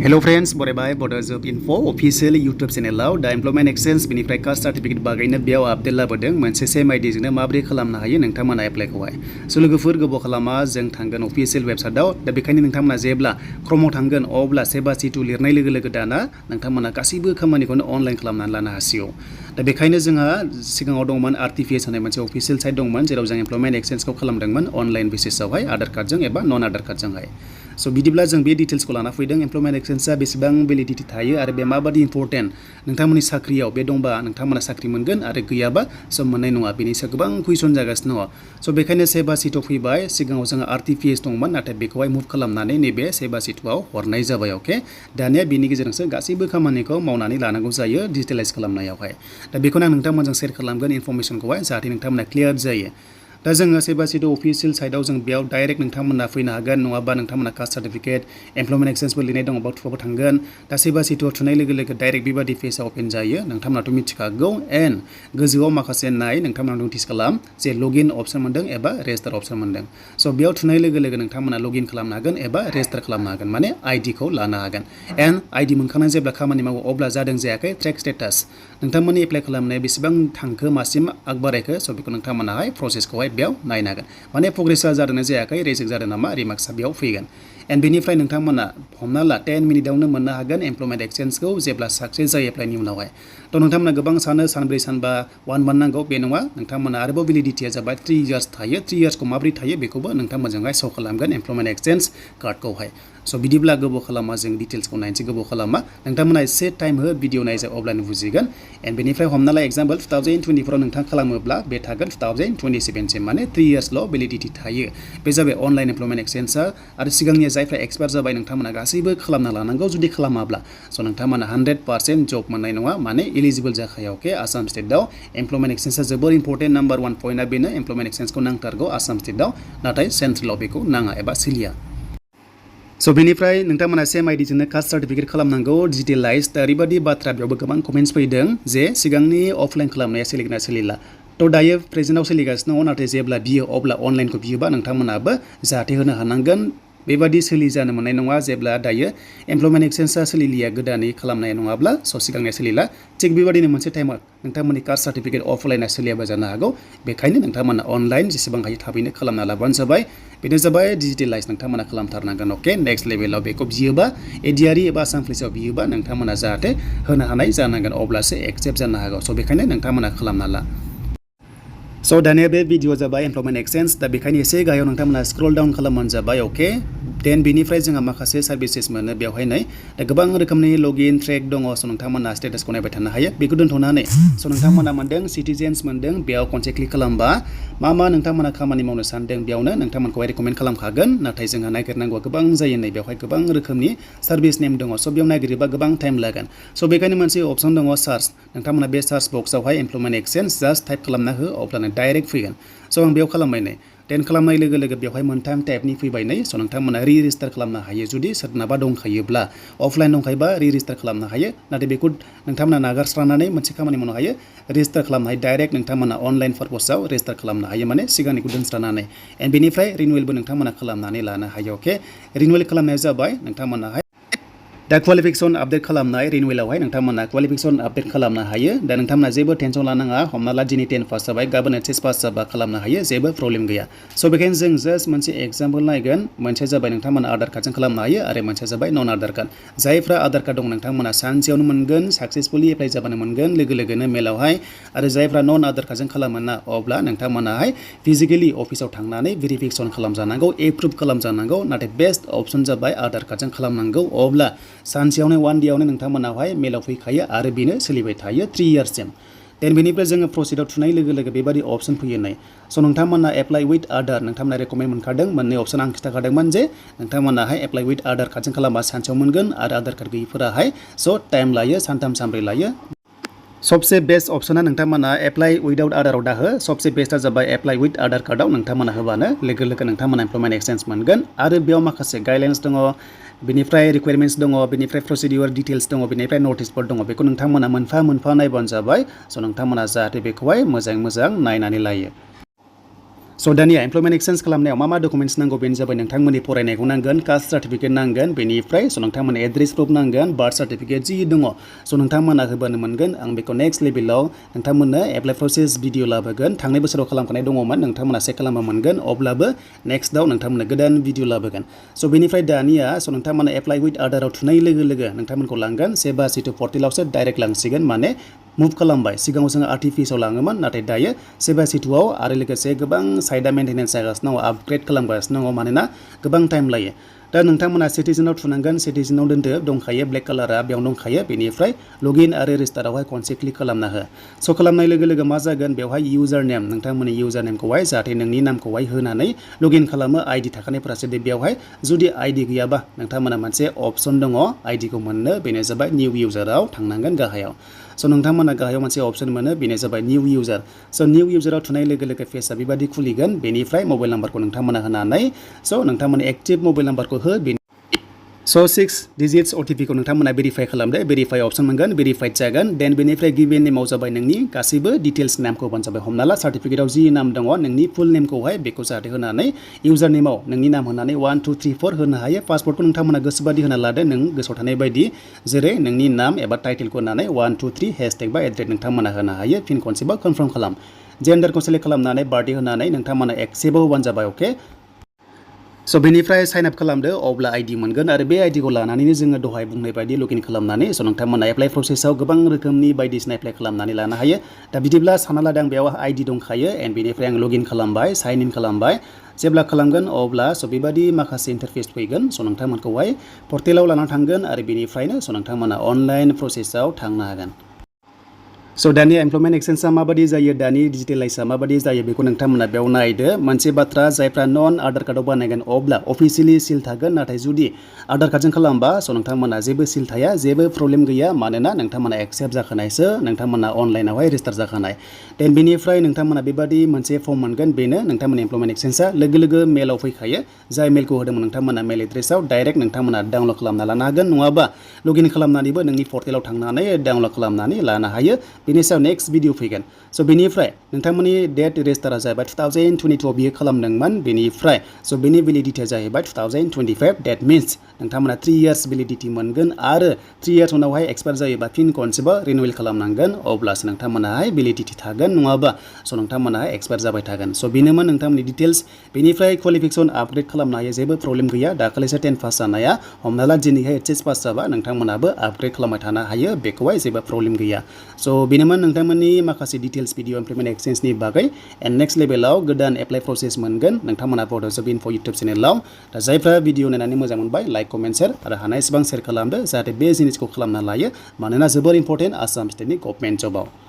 Hello friends, बरायबाय Bodo Job Info official YouTube channel दा employment exchange बेनिफ्राय caste certificate बागैनो बेयाव आपडेट लाबोदों मोनसे सेम आइडि जोंनो माबोरै खालामनो हायो नोंथांमोना एप्लाइ खौहाय स' लोगोफोर गोबाव खालामा जों थांगोन अफिशियेल वेबसाइटआव दा बेखायनो नोंथांमोना जेब्ला क्रमाव थांगोन अब्ला सेबा सिटु लिरनाय लोगो लोगो दाना नोंथांमोना गासैबो खामानिखौनो अनलाइन खालामनानै लानो हासिगौ दा बेखायनो जोंहा सिगाङाव दंमोन RTPS होननाय मोनसे अफिशियेल साइट दंमोन जेराव जों एमप्लयमेन्ट एक्सचेन्जखौ खालामदोंमोन अनलाइन बेसिसआवहाय आधार कार्डजों एबा नन आधार कार्डजोंहाय स' बिदिब्ला जों बे डिटेल्सखौ लाना फैदों एमप्लयमेन्ट एक्सचेन्जआ बेसेबां भेलिडिटि थायो आरो बे माबादि इम्परटेन्ट नोंथांमोननि साख्रियाव बे दंबा नोंथांमोना साख्रि मोनगोन आरो गैयाबा स' मोननाय नङा बेनि सायाव गोबां कुइसन जागासिनो दङ स' बेखायनो सेबा सिटआव फैबाय सिगाङाव जोङो RTPS दंमोन नाथाय बेखौहाय मुभ खालामनानै नैबे सेबा सिटआव हरनाय जाबाय अके दानिया बेनि गेजेरजोंसो गासैबो खामानिखौ मावनानै लानांगौ जायो डिजिटेलाइज खालामनायावहाय दा बेखौनो आं नोंथांमोनजों शेयार खालामगोन इनफरमेसनखौहाय जाहाथे नोंथांमोना क्लियार जायो दा जोङो सेबा सिट अफिशियेल साइटआव जों बेयाव डाइरेक्ट नोंथांमोना फैनो हागोन नङाबा नोंथांमोना कास्ट सर्टिफिकेट एमप्लयमेन्ट एक्सचेन्जबो लिरनाय दङ बाव थुबाबो थांगोन दा सेबा सिटआव थुनाय लोगो लोगो डाइरेक्ट बेबादि पेजआ अपेन जायो नोंथांमोनाथ' मिथिखागौ एन्ड गोजौआव माखासे नाय नोंथांमोना नटिस खालाम जे लगइन अप्सन मोनदों एबा रेजिस्टार अप्सन मोनदों स' बेयाव थुनाय लोगो लोगो नोंथांमोना लगइन खालामनो हागोन एबा रेजिस्टार खालामनो हागोन माने आइडिखौ लानो हागोन एन्ड आइडि मोनखांनानै जेब्ला खामानि मावो अब्ला जादों जायाखै ट्रेक स्टेटास नोंथांमोननि एप्लाइ खालामनाया बेसेबां थांखो मासिम आगबारायखो स' बेखौ नोंथांमोनाहाय प्रसेसखौहाय बेयाव नायनो हागोन माने प्रग्रेसआ जादोंना जायाखै रिजेक्ट जादों नामा रिमार्क्सआ बेयाव फैगोन एन्ड बेनिफ्राय नोंथांमोना हमना ला 10 मिनिटावनो मोननो हागोन एमप्लयमेन्ट एक्सचेन्जखौ जेब्ला साक्सेस जायो एप्लाइनि उनावहाय थ' नोंथांमोना गोबां सानो सानब्रै सानबा 1 मान्थ नांगौ बे नङा नोंथांमोना आरोबाव भेलिडिटिया जाबाय 3 इयार्स थायो 3 इयार्सखौ माबोरै थायो बेखौबो नोंथांमोनजोंहाय श' खालामगोन एमप्लयमेन्ट एक्सचेन्ज कार्डखौहाय स' बिदिब्ला गोबाव खालामा जों डिटेल्सखौ नायनोसै गोबाव खालामा नोंथांमोना एसे टाइम हो भिडिअ नायजा अब्लानो बुजिगोन एन्ड बेनिफ्राय हमना ला एग्जाम्पल 2024 आव नोंथां खालामोब्ला बे थागोन 2027 सिम माने 3 इयार्सल' भेलिडिटि थायो बे जाबाय अनलाइन एमप्लयमेन्ट एक्सचेन्जआ आरो सिगांनिया जायफ्रा एक्सपायार जाबाय नोंथांमोना गासैबो खालामना लानांगौ जुदि खालामाब्ला स' नोंथांमोना 100% जब मोननाय नङा माने इलिजिबल जाखाया अके आसाम स्टेटआव एमप्लयमेन्ट एक्सचेन्जआ जोबोर इम्परटेन्ट नाम्बार 1 पइन्टआ बेनो एमप्लयमेन्ट एक्सचेन्जखौ नांथारगौ आसाम स्टेटआव नाथाय सेन्ट्रेलाव बेखौ नाङा एबा सोलिया स' बेनिफ्राय नोंथांमोना सेम आइडिजोंनो कास्ट सर्टिफिकेट खालामनांगौ डिजिटेलाइज दा ओरैबायदि बाथ्रा बेयावबो गोबां कमेन्ट्स फैदों जे सिगांनि अफलाइन खालामनाया सोलिगोना सोलिला थ' दायो प्रेजेन्टआव सोलिगासिनो दङ नाथाय जेब्ला बियो अब्ला अनलाइनखौ बियोबा नोंथांमोनाबो जाहाथे होनो हानांगोन बेबादि सोलिजानो मोननाय नङा जेब्ला दायो एमप्लयमेन्ट एक्सचेन्जआ सोलिलिया गोदानै खालामनाय नङाब्ला स' सिगांनिया सोलिला थिग बेबादिनो मोनसे टाइमाव नोंथांमोननि कास्ट सर्टिफिकेट अफलाइना सोलियाबो जानो हागौ बेखायनो नोंथांमोना अनलाइन जेसेबां हायो थाबैनो खालामना लाबानो जाबाय बेनो जाबाय डिजिटेलाइज नोंथांमोना खालामथारनांगोन अके नेक्स्ट लेभेलाव बेखौ बियोबा ADRE एबा आसाम पुलिसाव बियोबा नोंथांमोना जाहाथे होनो हानाय जानांगोन अब्लासो एक्सेप्ट जानो हागौ स' बेखायनो नोंथांमोना खालामना ला स' दानिया बे भिडिअ जाबाय एमप्लयमेन्ट एक्सचेन्ज दा बेखायनो एसे गाहायाव नोंथांमोना स्क्रल डाउन खालामबानो जाबाय अके देन बेनिफ्राय जोंहा माखासे सार्भिसेस मोनो बेवहाय नै दा गोबां रोखोमनि लगइन ट्रेक दङ स' नोंथांमोना स्टेटासखौ नायबाय थानो हायो बेखौ दोनथ'नानै स' नोंथांमोना मोनदों सिटिजेन्स मोनदों बेयाव खनसे क्लिक खालामबा मा नोंथांमोना खामानि मावनो सानदों बेयावनो नोंथांमोनखौहाय रेकमेन्ड खालामखागोन नाथाय जोंहा नागिरनांगौआ गोबां जायो नै बेवहाय गोबां रोखोमनि सार्भिस नेम दङ स' बेयाव नागिरोबा गोबां टाइम लागोन स' बेखायनो मोनसे अपसन दङ सार्च नोंथांमोना बे सार्च बक्सआवहाय एमप्लयमेन्ट एक्सचेन्ज जास्ट टाइप खालामना हो अब्लानो डाइरेक्ट फैगोन स' आं बेयाव खालामबाय नै देन खालामनाय लोगो लोगो बेवहाय मोनथाम टाइपनि फैबाय नै स' नोंथांमोना रेजिस्टार खालामनो हायो जुदि सोरनाबा दंखायोब्ला अफलाइन दंखायोबा रेजिस्टार खालामनो हायो नाथाय बेखौ नोंथांमोना नागारस्रानानै मोनसे खामानि मावनो हायो रेजिस्टार खालामनो हायो डाइरेक्ट नोंथांमोना अनलाइन पार्पसाव रेजिस्टार खालामनो हायो माने सिगांनिखौ दोनस्रानानै एन्ड बेनिफ्राय रिनिउवेलबो नोंथांमोना खालामनानै लानो हायो अके रिनिउवेल खालामनाया जाबाय नोंथांमोनाहाय दा क्वालिफिकेसन आपडेट खालामनाय रिनिउवेलावहाय नोंथांमोना क्वालिफिकेसन आपडेट खालामनो हायो दा नोंथांमोना जेबो टेनसन लानाङा हमना ला दिनै 10 पास जाबाय गाबोन HS पास जाबा खालामनो हायो जेबो प्रब्लेम गैया स' बेखायनो जों जास्ट मोनसे एग्जाम्पल नायगोन मोनसे जाबाय नोंथांमोना आधार कार्डजों खालामनो हायो आरो मोनसे जाबाय नन आधार कार्ड जायफ्रा आधार कार्ड दं नोंथांमोना सानसेयावनो मोनगोन साक्सेसफुलि एप्लाइ जाबानो मोनगोन लोगो लोगोनो मेलावहाय आरो जायफ्रा नन आधार कार्डजों खालामो ना अब्ला नोंथांमोनाहाय फिजिकेलि अफिसाव थांनानै भेरिफिकेसन खालामजानांगौ एप्रुभ खालामजानांगौ नाथाय बेस्ट अपसन जाबाय आधार कार्डजों खालामनांगौ अब्ला सानसेयावनो 1 डेयावनो नोंथांमोनावहाय मेलाव फैखायो आरो बेनो सोलिबाय थायो 3 इयार्ससिम देन बेनिफ्राय जोङो प्रसिडआव थुनाय लोगो लोगो बेबादि अपसन फैयो नै स' नोंथांमोना एप्लाइ उइथ आधार नोंथांमोना रेकमेन्ड मोनखादों मोननै अपसन आं खिन्थाखादोंमोन जे नोंथांमोनाहाय एप्लाइ उइथ आधार कार्डजों खालामबा सानसेयाव मोनगोन आरो आधार कार्ड गैयिफोराहाय स' टाइम लायो सानथाम सानब्रै लायो सबसे बेस्ट अपसना नोंथांमोना एप्लाइ उइदाउट आधाराव दाहो सबसे बेस्टआ जाबाय एप्लाइ उइथ आधार कार्डआव नोंथांमोना होबानो लोगो लोगो नोंथांमोना एमप्लयमेन्ट एक्सचेन्ज मोनगोन आरो बेयाव माखासे गाइडलाइन्स दङ बेनिफ्राय रिक्वायरमेन्ट्स दङ बेनिफ्राय प्रसिडिउर डिटेल्स दङ बेनिफ्राय नटिसफोर दङ बेखौ नोंथांमोना मोनफा मोनफा नायबानो जाबाय स' नोंथांमोना जाहाथे बेखौहाय मोजां नायनानै लायो स' दानिया एमप्लयमेन्ट एक्सचेन्ज खालामनायाव मा डकुमेन्ट्स नांगौ बेनो जाबाय नोंथांमोननि फरायनायखौ नांगोन कास्ट सार्टिफिकेट नांगोन बेनिफ्राय स' नोंथांमोननि एड्रेस प्रुफ नांगोन बार्थ सार्टिफिकेट जि दङ स' नोंथांमोना होबानो मोनगोन आं बेखौ नेक्स्ट लेभेलाव नोंथांमोननो एप्लाइ प्रसेस भिडिअ लाबोगोन थांनाय बोसोराव खालामखानाय दङमोन नोंथांमोना चेक खालामबा मोनगोन अब्लाबो नेक्स्टआव नोंथांमोननो गोदान भिडिअ लाबोगोन स' बेनिफ्राय दानिया स' नोंथांमोना एप्लाइ विथ आधाराव थुनाय लोगो लोगो नोंथांमोनखौ लांगोन सेबा सिटु पर्टेलावसो डाइरेक्ट लांसिगोन माने मुभ खालामबाय सिगाङाव जोङो आरटिपिएसआव लाङोमोन नाथाय दायो सेबा सिटुआव आरो लोगोसे गोबां साइडा मेन्टेनेन्स जागासिनो दङ आपग्रेड खालामगासिनो दङ मानोना गोबां टाइम लायो दा नोंथांमोना सिटिजेनाव थुनांगोन सिटिजेनाव दोनदो दंखायो ब्लेक कालारा बेयाव दंखायो बेनिफ्राय लगइन आरो रेजिस्टारावहाय खनसे क्लिक खालामना हो स' खालामनाय लोगो लोगो मा जागोन बेवहाय इउजार नेम नोंथांमोननि इउजार नेमखौहाय जाहाथे नोंनि नामखौहाय होनानै लगइन खालामो आइडि थाखानायफोरासो बेवहाय जुदि आइडि गैयाबा नोंथांमोना मोनसे अपसन दङ आइडिखौ मोननो बेनो जाबाय निउ इउजाराव थांनांगोन गाहायाव स' नोंथांमोना गाहायाव मोनसे अपसन मोनो बेनो जाबाय निउ इउजार स' निउ इउजाराव थुनाय लोगो लोगो पेजआ बेबादि खुलिगोन बेनिफ्राय मबाइल नाम्बारखौ नोंथांमोना होनानै स' नोंथांमोना एक्टिभ मबाइल नाम्बारखौ हो स' 6 डिजिट्स अटिपिखौ नोंथांमोना भेरिफाइ खालामदो भेरिफाइ अपसन मोनगोन भेरिफाइड जागोन देन बेनिफ्राय गिभेन नेमाव जाबाय नोंनि गासैबो डिटेल्स नामखौ होबानो जाबाय हमना ला सार्टिफिकेटआव जि नाम दङ नोंनि फुल नेमखौहाय बेखौ जाहाथे होनानै इउजार नेमाव नोंनि नाम होनानै 1 2 3 4 होनो हायो पासवर्डखौ नोंथांमोना गोसोबादि होना लादो नों गोसोआव थानाय बायदि जेरै नोंनि नाम एबा टाइटेलखौ होनानै 1 2 3 हेशटेग बा एड्रेस नोंथांमोना होनो हायो फिन खनसेबा कनफार्म खालाम जेन्डारखौ सेलेक्ट खालामनानै बार्थडे होनानै नोंथांमोना एक्सेप्टआव होबानो जाबाय अके स' बेनिफ्राय साइन आप खालामदो अब्ला आइडि मोनगोन आरो बे आइडिखौ लानानैनो जोङो दहाय बुंनाय बायदि लगइन खालामनानै स' नोंथांमोना एप्लाइ प्रसेसआव गोबां रोखोमनि बायदिसिना एप्लाइ खालामनानै लानो हायो दा बिदिब्ला सानना लादों बेयाव आइडि दंखायो एन्ड बेनिफ्राय आं लगइन खालामबाय साइन इन खालामबाय जेब्ला खालामगोन अब्ला स' बेबादि माखासे इन्टारफेस फैगोन स' नोंथांमोनखौहाय पर्टेलाव लाना थांगोन आरो बेनिफ्रायनो स' नोंथांमोना अनलाइन प्रसेसआव थांनो हागोन स' दानि एमप्लयमेन्ट एक्सचेन्जआ माबादि जायो दानि डिजिटेलाइजआ माबादि जायो बेखौ नोंथांमोना बेयाव नायदो मोनसे बाथ्रा जायफ्रा नन आधार कार्डआव बानायगोन अब्ला अफिसियेलि सिल थागोन नाथाय जुदि आधार कार्डजों खालामबा स' नोंथांमोना जेबो सिल थाया जेबो प्रब्लेम गैया मानोना नोंथांमोना एक्सेप्ट जाखानायसो नोंथांमोना अनलाइनावहाय रेजिस्टार जाखानाय देन बेनिफ्राय नोंथांमोना बेबादि मोनसे फर्म मोनगोन बेनो नोंथांमोननि एमप्लयमेन्ट एक्सचेन्जआ लोगो लोगो मेलाव फैखायो जाय मेलखौ होदोंमोन नोंथांमोना मेल एड्रेसाव डाइरेक्ट नोंथांमोना डाउनलड खालामना लानो हागोन नङाबा लगइन खालामनानैबो नोंनि पर्टेलाव थांनानै डाउनलड खालामनानै लानो हायो बेनि सायाव नेक्स्ट भिडिअ फैगोन स' बेनिफ्राय नोंथांमोननि डेट रेजिस्टारा जाहैबाय 2022 बियो खालामदोंमोन बेनिफ्राय स' बेनि भेलिडिटिया जाहैबाय 2025 डेट मिन्स नोंथांमोना 3 इयार्स भेलिडिटि मोनगोन आरो 3 इयार्स उनावहाय एक्सपायार जायोबा फिन खनसेबा रिनिउवेल खालामनांगोन अब्लासो नोंथांमोनाहाय भेलिडिटि थागोन नङाबा स' नोंथांमोनाहाय एक्सपायार जाबाय थागोन स' बेनोमोन नोंथांमोननि डिटेल्स बेनिफ्राय क्वालिफिकेसन आपग्रेड खालामनो हायो जेबो प्रब्लेम गैया दाखालिसो 10 पास जानाया हमना ला दिनैहाय एचएस पास जाबा नोंथांमोनाबो आपग्रेड खालामबाय थानो हायो बेखौहाय जेबो प्रब्लेम गैया स' बेनोमोन नोंथांमोननि माखासे डिटेल्स भिडिअ एमप्लयमेन्ट एक्सचेन्जनि बागै एन्ड नेक्स्ट लेभेलाव गोदान एप्लाइ प्रसेस मोनगोन नोंथांमोना बड' जब इनफो इउटुब चेनेलाव दा जायफ्रा भिडिअ नायनानै मोजां मोनबाय लाइक कमेन्ट शेयार आरो हानाय एसेबां शेयार खालामदो जाहाथे बे जिनिसखौ खालामना लायो मानोना जोबोर इम्पर्टेन्ट आसाम स्टेटनि गभर्नमेन्ट जबाव